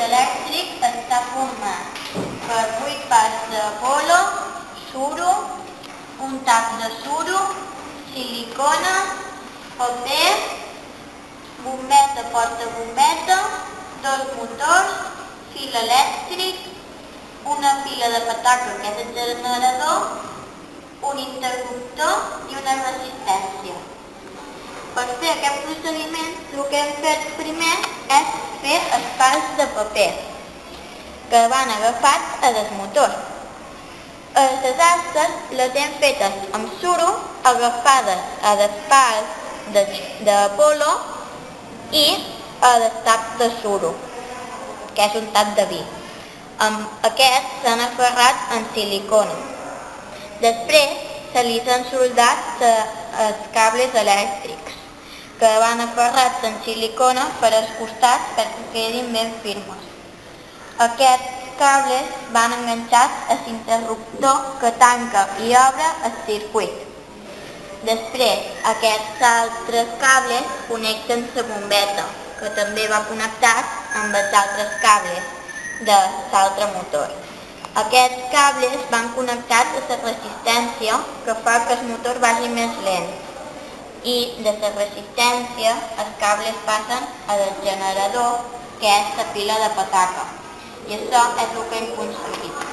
elèctric està format per 8 pals de polo, suro, un tap de suro, silicona, paper, bombeta porta-bombeta, 2 motors, fil elèctric, una pila de pataca que és el generador, un interruptor i una resistència. Per fer aquest procediment, el que hem fet primer és fer els pals de paper que van agafats a els motors. Les astes les hem fetes amb suro agafades a les pals de polo i a les taps de suro, que és un tap de vi. Amb aquest s'han aferrat en silicona. Després se li han soldat els cables elèctrics, que van aferrats en silicona per als costats perquè quedin ben firmes. Aquests cables van enganxats a l'interruptor que tanca i obre el circuit. Després, aquests altres cables connecten la bombeta, que també va connectat amb els altres cables de l'altre motor. Aquests cables van connectats a la resistència que fa que el motor vagi més lent i de la resistència els cables passen al generador, que és la pila de pataca. I això és el que hem aconseguit.